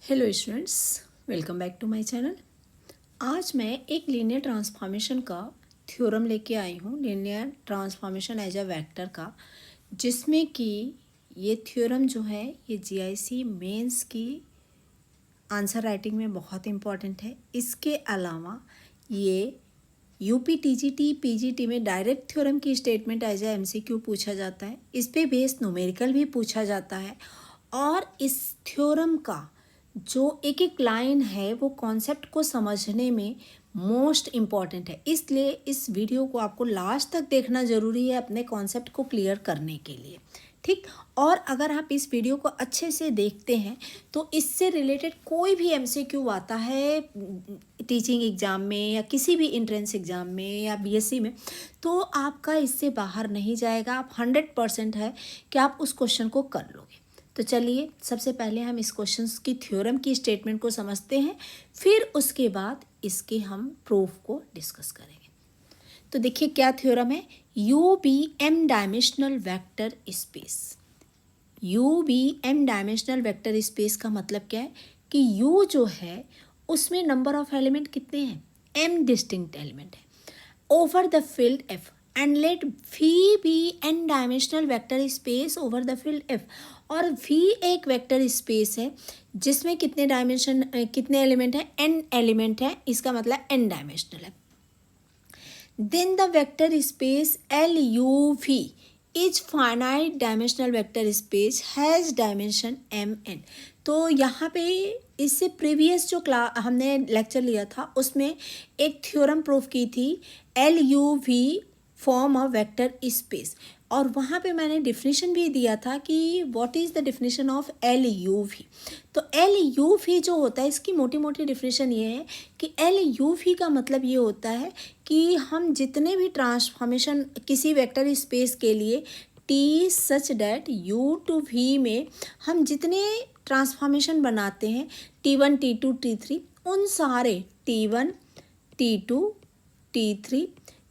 Hello students, welcome back to my channel. आज मैं एक लीनियर ट्रांसफॉर्मेशन का थ्योरम लेके आई हूँ, linear transformation as a vector का, जिसमें कि ये थ्योरम जो है ये जीआईसी मेंस की आंसर राइटिंग में बहुत इम्पॉर्टेंट है। इसके अलावा ये यूपी टीजीटी पीजीटी में डायरेक्ट थ्योरम की स्टेटमेंट एज ए एमसीक्यू पूछा जाता है। इस पे बेस्ड न्यूमेरिकल भी पूछा जाता है और इस थ्योरम का जो एक एक लाइन है वो कॉन्सेप्ट को समझने में मोस्ट इम्पॉर्टेंट है। इसलिए इस वीडियो को आपको लास्ट तक देखना ज़रूरी है अपने कॉन्सेप्ट को क्लियर करने के लिए, ठीक। और अगर आप इस वीडियो को अच्छे से देखते हैं तो इससे रिलेटेड कोई भी एमसीक्यू आता है टीचिंग एग्ज़ाम में या किसी भी एंट्रेंस एग्ज़ाम में या बीएससी में, तो आपका इससे बाहर नहीं जाएगा। आप 100% है कि आप उस क्वेश्चन को कर लोगे। तो चलिए सबसे पहले हम इस क्वेश्चन की थ्योरम की स्टेटमेंट को समझते हैं, फिर उसके बाद इसके हम प्रूफ को डिस्कस करेंगे। तो देखिए क्या थ्योरम है, U be m dimensional vector space. U be m dimensional vector space का मतलब क्या है कि यू जो है उसमें नंबर ऑफ एलिमेंट कितने हैं, एम डिस्टिंक्ट एलिमेंट है over the field F and let V be n dimensional vector space over the field F. और वी एक वेक्टर स्पेस है जिसमें कितने डायमेंशन कितने एलिमेंट हैं, एन एलिमेंट है, इसका मतलब एन डायमेंशनल है। Then the vector space L U V is finite dimensional vector space has dimension m n. तो यहाँ पे इससे प्रीवियस जो हमने लेक्चर लिया था उसमें एक थ्योरम प्रूफ की थी, L U V form a vector space, और वहाँ पे मैंने डिफिनीशन भी दिया था कि what is the definition of L U V. तो एल यू वी जो होता है इसकी मोटी मोटी डिफिनीशन ये है कि एल यू वी का मतलब ये होता है कि हम जितने भी ट्रांसफॉर्मेशन किसी वेक्टर स्पेस के लिए T such that U to V में हम जितने ट्रांसफॉर्मेशन बनाते हैं T1 T2 T3, उन सारे T1 T2 T3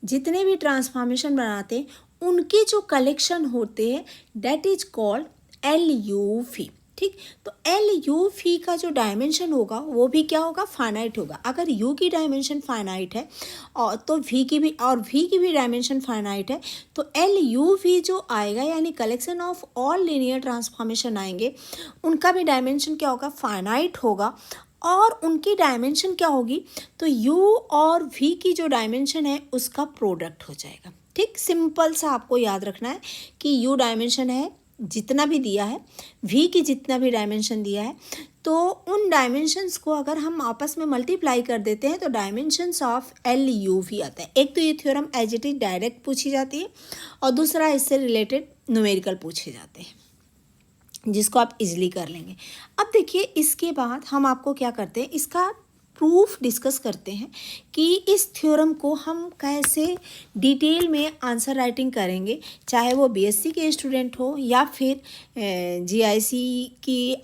जितने भी ट्रांसफॉर्मेशन बनाते हैं उनके जो कलेक्शन होते हैं that is called L U V, ठीक। तो एल यू वी का जो डायमेंशन होगा वो भी क्या होगा, फाइनाइट होगा। अगर यू की डायमेंशन फाइनाइट है और तो वी की भी डायमेंशन फाइनाइट है, तो एल यू वी जो आएगा यानी collection of all linear transformation आएंगे उनका भी डायमेंशन क्या होगा, फाइनाइट होगा। और उनकी डायमेंशन क्या होगी, तो u और v की जो डायमेंशन है उसका प्रोडक्ट हो जाएगा, ठीक। सिंपल सा आपको याद रखना है कि u डायमेंशन है जितना भी दिया है, v की जितना भी डायमेंशन दिया है, तो उन डायमेंशंस को अगर हम आपस में मल्टीप्लाई कर देते हैं तो dimensions of L U V आता है। एक तो ये theorem as it is direct पूछी जाती है और दूसरा इससे रिलेटेड न्यूमेरिकल पूछे जाते हैं जिसको आप इजीली कर लेंगे। अब देखिए इसके बाद हम आपको क्या करते हैं, इसका प्रूफ डिस्कस करते हैं कि इस थ्योरम को हम कैसे डिटेल में आंसर राइटिंग करेंगे, चाहे वो बीएससी के स्टूडेंट हो या फिर जीआईसी की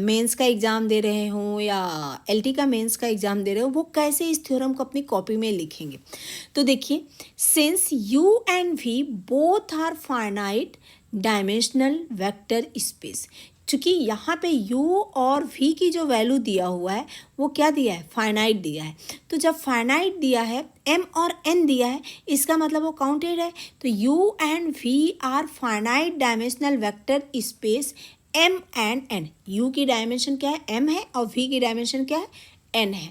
मेंस का एग्ज़ाम दे रहे हों या एलटी का मेंस का एग्ज़ाम दे रहे हो, वो कैसे इस थ्योरम को अपनी कॉपी में लिखेंगे। तो देखिए, since U and V both are finite dimensional vector space, चूँकि यहाँ पे u और v की जो वैल्यू दिया हुआ है वो क्या दिया है, फाइनाइट दिया है। तो जब फाइनाइट दिया है, m और n दिया है, इसका मतलब वो काउंटेड है। तो u and v are finite dimensional vector space m and n। u की डायमेंशन क्या है, m है, और v की डायमेंशन क्या है, n है।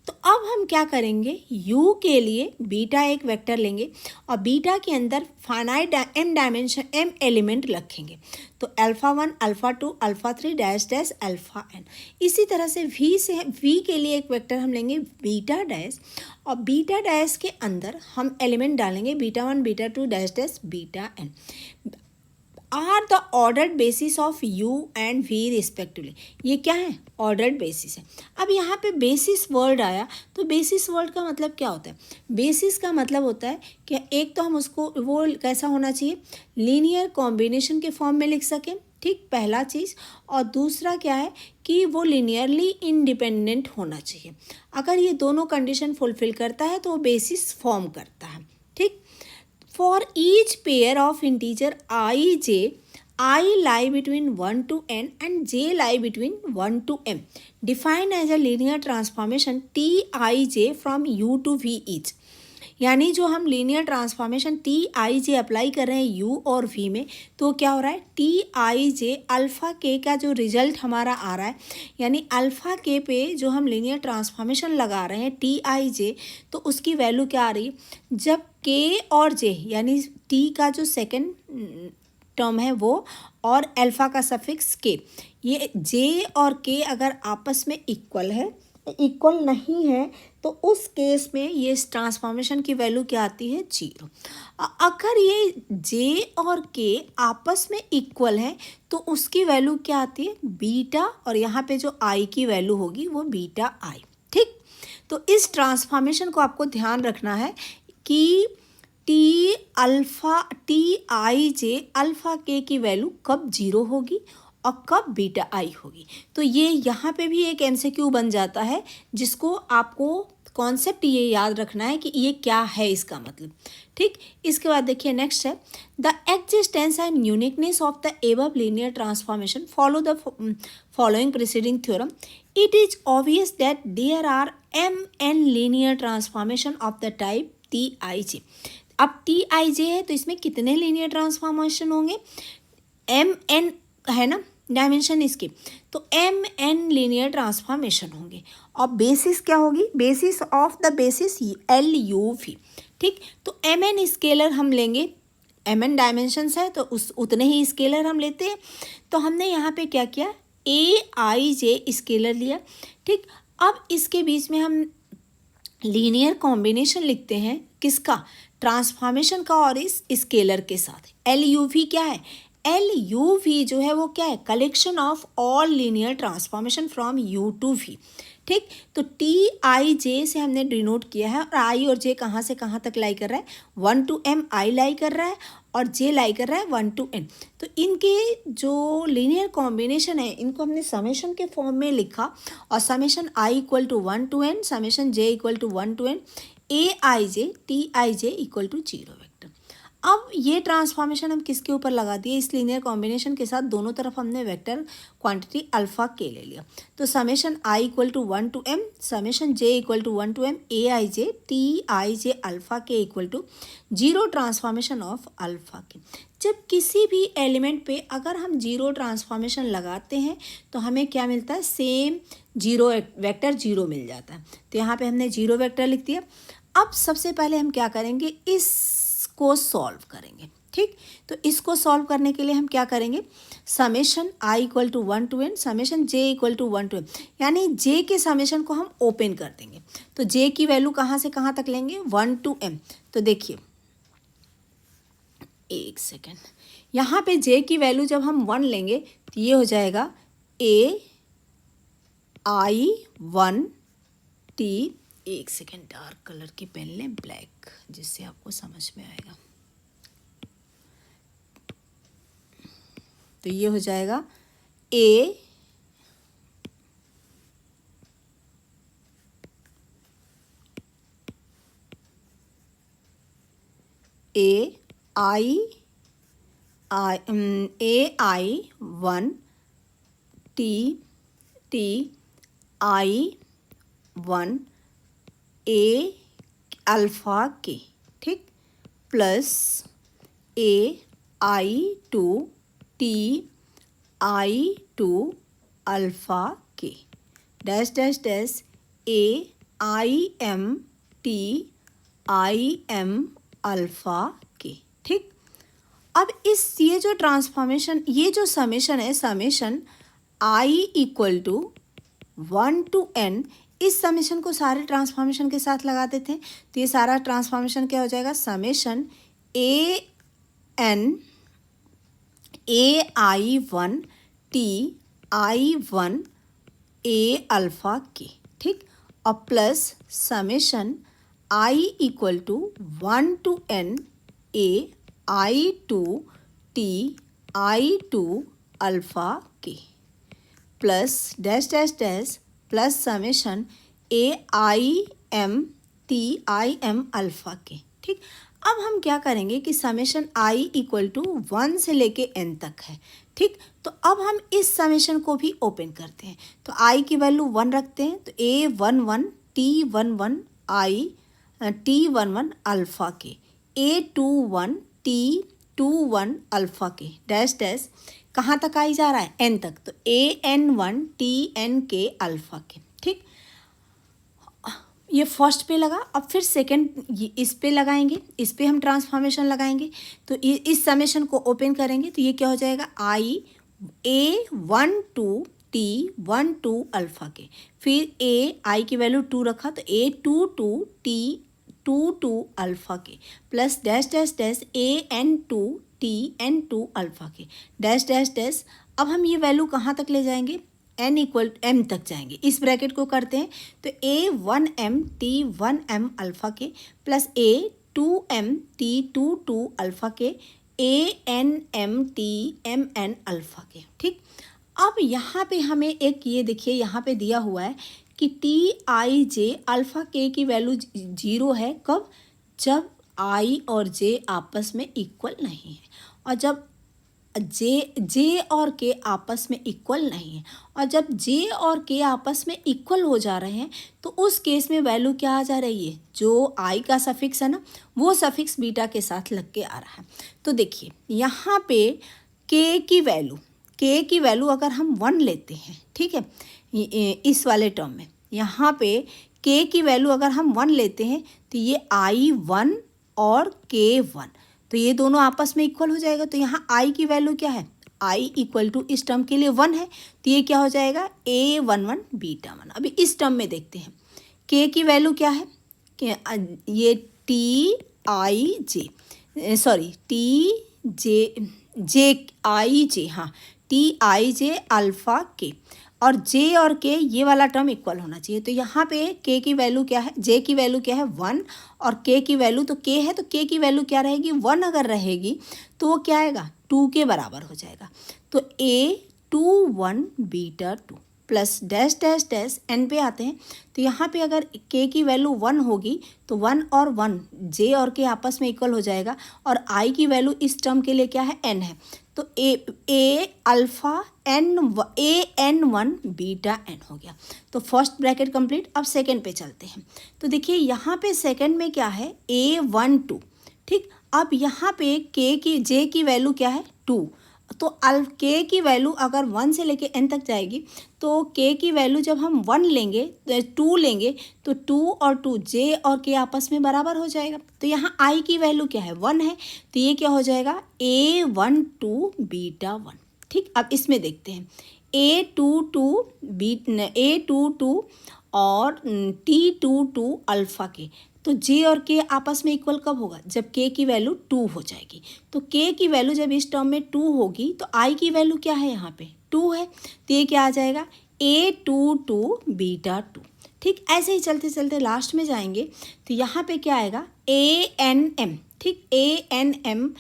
तो अब हम क्या करेंगे, u के लिए बीटा एक वेक्टर लेंगे और बीटा के अंदर finite m dimension m element रखेंगे। तो alpha 1 alpha 2 alpha 3 dash dash alpha n। इसी तरह से v के लिए एक वेक्टर हम लेंगे बीटा डैश, और बीटा डैश के अंदर हम एलिमेंट डालेंगे beta 1 beta 2 dash dash beta n are the ordered basis of u and v respectively. ये क्या है, ऑर्डर्ड बेसिस है। अब यहाँ पे बेसिस वर्ड आया, तो बेसिस वर्ड का मतलब क्या होता है, बेसिस का मतलब होता है कि एक तो हम उसको वो कैसा होना चाहिए, लीनियर कॉम्बिनेशन के फॉर्म में लिख सकें, ठीक, पहला चीज़। और दूसरा क्या है कि वो लीनियरली इंडिपेंडेंट होना चाहिए। अगर ये दोनों कंडीशन फुलफिल करता है तो वो बेसिस फॉर्म करता है, ठीक। For each pair of integer I j, I lie between 1 to n and j lie between 1 to m. Define as a linear transformation Tij from u to v each. यानी जो हम linear transformation Tij apply कर रहे हैं u और v में, तो क्या हो रहा है Tij अल्फ़ा के का जो रिजल्ट हमारा आ रहा है, यानी अल्फ़ा के पे जो हम लीनियर ट्रांसफॉर्मेशन लगा रहे हैं Tij, तो उसकी वैल्यू क्या आ रही है, जब k और j यानी t का जो सेकेंड टर्म है वो और अल्फ़ा का सफिक्स के, ये j और k अगर आपस में इक्वल है, इक्वल नहीं है, तो उस केस में ये इस ट्रांसफॉर्मेशन की वैल्यू क्या आती है, 0। अगर ये j और k आपस में इक्वल है तो उसकी वैल्यू क्या आती है, बीटा, और यहाँ पे जो i की वैल्यू होगी वो बीटा i। ठीक, तो इस ट्रांसफॉर्मेशन को आपको ध्यान रखना है कि Tij अल्फ़ा के की वैल्यू कब 0 होगी और कब बीटा आई होगी। तो ये यहाँ पे भी एक MCQ बन जाता है, जिसको आपको कॉन्सेप्ट ये याद रखना है कि ये क्या है इसका मतलब। ठीक, इसके बाद देखिए नेक्स्ट है, the existence and uniqueness of the above linear transformation follow the following preceding theorem. It is obvious that there are mn linear transformation of the type Tij। अब Tij है तो इसमें कितने लीनियर ट्रांसफॉर्मेशन होंगे, mn है ना dimension इसकी, तो mn लीनियर ट्रांसफॉर्मेशन होंगे। और बेसिस क्या होगी, basis of the basis LUV। ठीक, तो mn स्केलर हम लेंगे, mn डायमेंशंस है तो उतने ही स्केलर हम लेते हैं। तो हमने यहाँ पे क्या किया, Aij स्केलर लिया। ठीक, अब इसके बीच में हम लीनियर कॉम्बिनेशन लिखते हैं, किसका, ट्रांसफॉर्मेशन का और इस स्केलर के साथ। LUV क्या है, LUV जो है वो क्या है, collection of all linear transformation from U to V। ठीक, तो Tij से हमने डिनोट किया है, और i और j कहाँ से कहाँ तक लाई कर रहा है, 1 to m i लाई कर रहा है और j लाई कर रहा है 1 to n। तो इनके जो लीनियर कॉम्बिनेशन है इनको हमने समेशन के फॉर्म में लिखा, और summation i equal to 1 to n, summation j equal to 1 to n, Aij Tij equal to 0 vector. अब ये ट्रांसफॉर्मेशन हम किसके ऊपर लगा दिए, इस लीनियर कॉम्बिनेशन के साथ दोनों तरफ हमने वेक्टर क्वांटिटी अल्फ़ा के ले लिया। तो summation i equal to 1 to m, summation j equal to 1 to m, Aij Tij alpha के equal to 0 transformation of alpha के। जब किसी भी एलिमेंट पे अगर हम 0 ट्रांसफॉर्मेशन लगाते हैं तो हमें क्या मिलता है, सेम 0 वेक्टर 0 मिल जाता है। तो यहाँ पे हमने 0 वेक्टर लिख दिया। अब सबसे पहले हम क्या करेंगे, इसको सॉल्व करेंगे। ठीक, तो इसको सॉल्व करने के लिए हम क्या करेंगे, summation i equal to 1 to n, summation j equal to 1 to m, यानी j के समेशन को हम ओपन कर देंगे। तो j की वैल्यू कहाँ से कहाँ तक लेंगे, 1 to m। तो देखिए एक सेकेंड, यहाँ पे j की वैल्यू जब हम 1 लेंगे तो ये हो जाएगा ai1t। एक सेकेंड, डार्क कलर की पेन लें, ब्लैक, जिससे आपको समझ में आएगा। तो ये हो जाएगा ai1 a अल्फ़ा के, ठीक, प्लस ai2 Ti2 अल्फ़ा के, dash dash dash aim Tim alpha के। ठीक, अब ये जो ट्रांसफॉर्मेशन, ये जो समेशन है, summation i equal to 1 to n, इस समेशन को सारे ट्रांसफॉर्मेशन के साथ लगा देते हैं। तो ये सारा ट्रांसफॉर्मेशन क्या हो जाएगा, summation an ai1 Ti1 a alpha के। ठीक, और plus summation i equal to 1 to n ai2 Ti2 alpha के, plus dash dash dash, plus summation aim Tim alpha के। ठीक, अब हम क्या करेंगे कि समेशन i इक्वल टू 1 से लेके n तक है, ठीक। तो अब हम इस समेशन को भी ओपन करते हैं। तो i की वैल्यू 1 रखते हैं, तो a11 t11 i t11 alpha के, a21 t21 अल्फ़ा के डैश डैश कहाँ तक आई जा रहा है, n तक, तो an1 tn के अल्फ़ा के, ठीक। ये फर्स्ट पे लगा। अब फिर सेकंड इस पे लगाएंगे, इस पे हम ट्रांसफॉर्मेशन लगाएंगे। तो इस समेशन को ओपन करेंगे तो ये क्या हो जाएगा, i a12 t12 अल्फ़ा के, फिर i की वैल्यू 2 रखा तो a22 t22 अल्फ़ा के plus dash dash dash an2 tn2 alpha के डैश डैश डैश। अब हम ये वैल्यू कहाँ तक ले जाएंगे, n इक्वल m तक जाएंगे। इस ब्रैकेट को करते हैं तो a1m t1m अल्फ़ा के प्लस a2m t22 अल्फ़ा के anm tmn अल्फ़ा के, ठीक। अब यहाँ पे हमें एक ये देखिए यहाँ पे दिया हुआ है कि tij अल्फ़ा के की वैल्यू 0 है। कब, जब i और j आपस में इक्वल नहीं है, और जब जे और के आपस में इक्वल नहीं है, और जब जे और के आपस में इक्वल हो जा रहे हैं तो उस केस में वैल्यू क्या आ जा रही है, जो आई का सफिक्स है ना वो सफिक्स बीटा के साथ लग के आ रहा है। तो देखिए यहाँ पे के की वैल्यू अगर हम 1 लेते हैं, ठीक है, इस वाले टर्म में यहाँ पे के की वैल्यू अगर हम 1 लेते हैं तो ये i1 और k1, तो ये दोनों आपस में इक्वल हो जाएगा। तो यहाँ i की वैल्यू क्या है, i इक्वल टू इस टर्म के लिए 1 है, तो ये क्या हो जाएगा a11 बीटा 1। अभी इस टर्म में देखते हैं k की वैल्यू क्या है, ये tij अल्फ़ा के, और j और k ये वाला टर्म इक्वल होना चाहिए। तो यहाँ पे k की वैल्यू क्या है, j की वैल्यू क्या है 1, और k की वैल्यू तो k है, तो k की वैल्यू क्या रहेगी 1 अगर रहेगी तो वो क्या आएगा 2 के बराबर हो जाएगा। तो a21 beta 2 plus dash dash dash n पे आते हैं। तो यहाँ पे अगर k की वैल्यू 1 होगी तो 1 और 1 j और k आपस में इक्वल हो जाएगा, और i की वैल्यू इस टर्म के लिए क्या है n है, तो a alpha an1 beta n हो गया। तो फर्स्ट ब्रैकेट कंप्लीट। अब सेकंड पे चलते हैं। तो देखिए यहाँ पे सेकंड में क्या है a12, ठीक। अब यहाँ पे j की वैल्यू क्या है 2, तो k की वैल्यू अगर 1 से लेके n तक जाएगी तो k की वैल्यू जब हम 1 लेंगे 2 लेंगे तो 2 और 2 j और k आपस में बराबर हो जाएगा। तो यहाँ i की वैल्यू क्या है 1 है, तो ये क्या हो जाएगा a12 बीटा 1, ठीक। अब इसमें देखते हैं a22 और t22 अल्फ़ा के, तो j और k आपस में इक्वल कब होगा, जब k की वैल्यू 2 हो जाएगी। तो k की वैल्यू जब इस टर्म में 2 होगी तो i की वैल्यू क्या है यहाँ पे 2 है, तो ये क्या आ जाएगा a22 बीटा 2, ठीक। ऐसे ही चलते चलते लास्ट में जाएंगे तो यहाँ पे क्या आएगा anm, ठीक, anm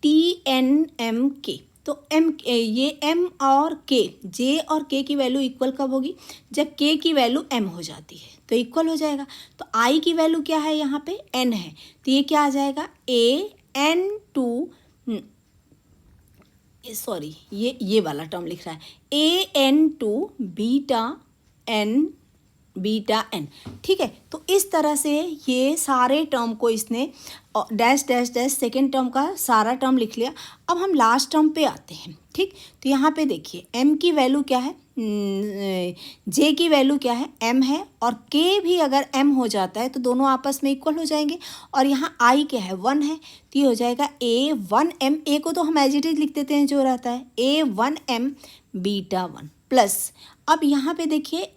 tnm के। तो ये m और k, j और k की वैल्यू इक्वल कब होगी, जब k की वैल्यू m हो जाती है, तो इक्वल हो जाएगा। तो i की वैल्यू क्या है यहाँ पे n है, तो ये क्या आ जाएगा an2 सॉरी ये वाला टर्म लिख रहा है an2 बीटा n, ठीक है। तो इस तरह से ये सारे टर्म को इसने dash dash dash second term का सारा टर्म लिख लिया। अब हम लास्ट टर्म पे आते हैं, ठीक। तो यहाँ पे देखिए m की वैल्यू क्या है, j की वैल्यू क्या है m है, और k भी अगर m हो जाता है तो दोनों आपस में इक्वल हो जाएंगे, और यहाँ i क्या है 1 है, तो ये हो जाएगा a1m, a को तो हम एज इट इज लिख देते हैं जो रहता है a1m बीटा 1 प्लस। अब यहाँ पे देखिए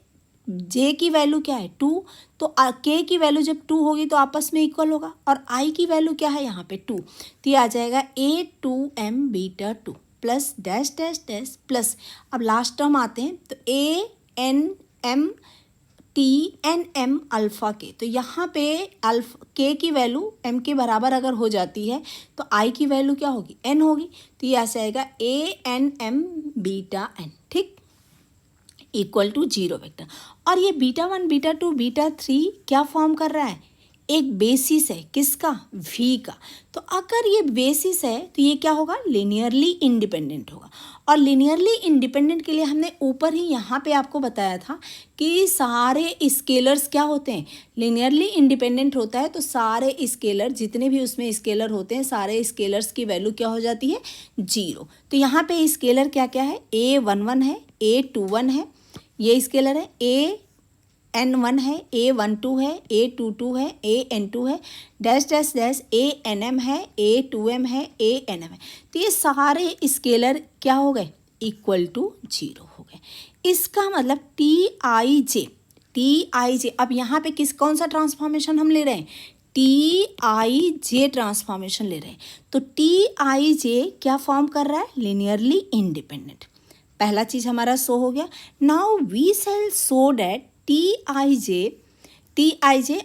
j की वैल्यू क्या है 2, तो k की वैल्यू जब 2 होगी तो आपस में इक्वल होगा, और i की वैल्यू क्या है यहाँ पे 2, तो ये आ जाएगा a2m beta 2 plus dash dash dash plus. अब लास्ट टर्म आते हैं तो anm tnm अल्फ़ा के, तो यहाँ पे k की वैल्यू m के बराबर अगर हो जाती है तो i की वैल्यू क्या होगी n होगी, तो ये ऐसे आएगा anm बीटा n, ठीक, इक्वल टू 0 वेक्टर। और ये बीटा 1 बीटा 2 बीटा 3 क्या फॉर्म कर रहा है एक बेसिस है किसका, v का। तो अगर ये बेसिस है तो ये क्या होगा, लीनियरली इंडिपेंडेंट होगा। और लीनियरली इंडिपेंडेंट के लिए हमने ऊपर ही यहाँ पे आपको बताया था कि सारे स्केलर्स क्या होते हैं, लीनियरली इंडिपेंडेंट होता है तो सारे स्केलर जितने भी उसमें स्केलर होते हैं सारे स्केलर्स की वैल्यू क्या हो जाती है, 0। तो यहाँ पे स्केलर क्या क्या है, a11 है, a21 है, ये स्केलर है, a n1 है, a12 है, a22 है, a n2 है, डैश डैश डैश a_n_m है, a_2_m है, a_n_m है। तो ये सारे स्केलर क्या हो गए, इक्वल टू 0 हो गए। इसका मतलब टी आई जे अब यहाँ पे कौन सा ट्रांसफॉर्मेशन हम ले रहे हैं, टी_आई_जे ट्रांसफॉर्मेशन ले रहे हैं। तो टी_आई_जे क्या फॉर्म कर रहा है, लीनियरली इंडिपेंडेंट। पहला चीज हमारा शो हो गया। Now we shall show that T i j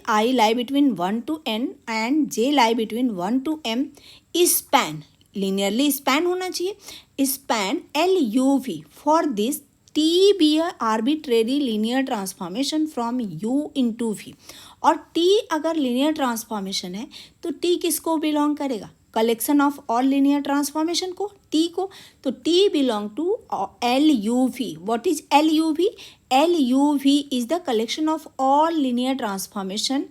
i lie between 1 to n and j lie between 1 to m span, linearly span होना चाहिए, span LUV for this T be arbitrary linear transformation from U into V। और T अगर linear transformation है तो T किसको belong करेगा, collection of all linear transformation को, T को। तो T belong to LUV। What is LUV, LUV is the collection of all linear transformation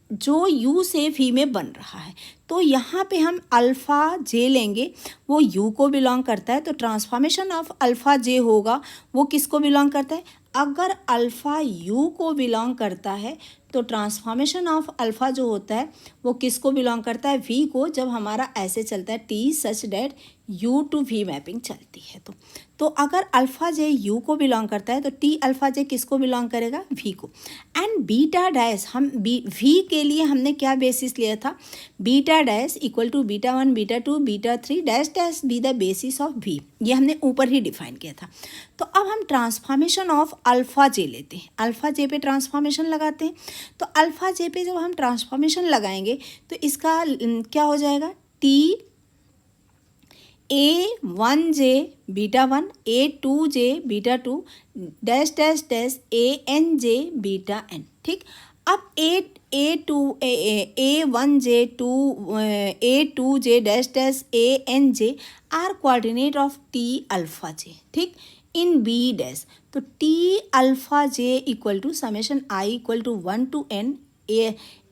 जो U से V में बन रहा है। तो यहाँ पे हम अल्फ़ा जे लेंगे, वो U को बिलोंग करता है। तो ट्रांसफॉर्मेशन ऑफ अल्फ़ा जे होगा वो किसको बिलोंग करता है, अगर अल्फ़ा U को बिलोंग करता है तो ट्रांसफॉर्मेशन ऑफ अल्फ़ा जो होता है वो किसको बिलोंग करता है, V को। जब हमारा ऐसे चलता है T such that U to V mapping चलती है तो अगर अल्फ़ा जे U को बिलोंग करता है तो T अल्फ़ा जे किसको बिलोंग करेगा, V को। एंड बीटा डैश हम V के लिए हमने क्या बेसिस लिया था, beta dash equal to β1 β2 β3 dash dash be the basis of V, ये हमने ऊपर ही डिफाइन किया था। तो अब हम ट्रांसफॉर्मेशन ऑफ अल्फ़ा जे लेते हैं, अल्फ़ा जे पे ट्रांसफॉर्मेशन लगाते हैं। तो अल्फ़ा जे पे जब हम ट्रांसफॉर्मेशन लगाएंगे तो इसका क्या हो जाएगा, A1J β1 A2J β2 dash dash dash ANJ βn, ठीक। अब A1J dash dash ANJ are coordinate of T alpha j, ठीक, इन B डैश। तो T alpha j equal to summation I equal to 1 to n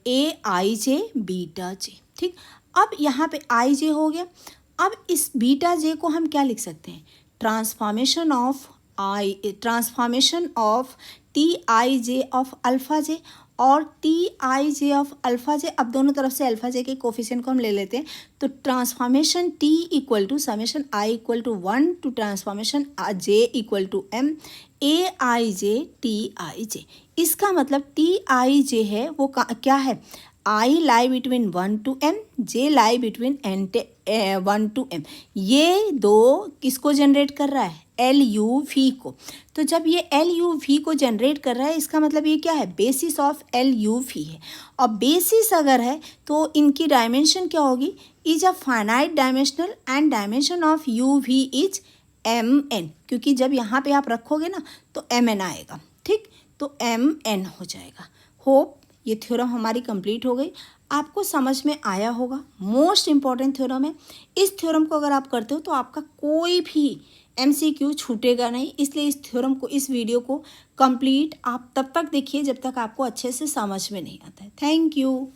AIJ beta j, ठीक। अब यहाँ पे IJ हो गया। अब इस बीटा जे को हम क्या लिख सकते हैं, ट्रांसफॉर्मेशन ऑफ टी_आई_जे ऑफ अल्फ़ा जे और टी_आई_जे ऑफ अल्फ़ा जे। अब दोनों तरफ से अल्फ़ा जे के कोफिशिएंट को हम ले लेते हैं। तो transformation T equal to summation I equal to 1 to transformation J equal to M AIJ TIJ। इसका मतलब TIJ है वो क्या है, I lie between 1 to M, J lie between 1 to M। ये दो किसको जनरेट कर रहा है, LUV को। तो जब ये LUV को जनरेट कर रहा है इसका मतलब ये क्या है, बेसिस ऑफ LUV है। और बेसिस अगर है तो इनकी डायमेंशन क्या होगी, is a finite dimensional and dimension of UV is MN, क्योंकि जब यहाँ पे आप रखोगे ना तो MN आएगा, ठीक। तो MN हो जाएगा। होप ये थ्योरम हमारी कंप्लीट हो गई, आपको समझ में आया होगा। मोस्ट इम्पॉर्टेंट थ्योरम है, इस थ्योरम को अगर आप करते हो तो आपका कोई भी MCQ छूटेगा नहीं। इसलिए इस थ्योरम को, इस वीडियो को कंप्लीट आप तब तक देखिए जब तक आपको अच्छे से समझ में नहीं आता है। Thank you.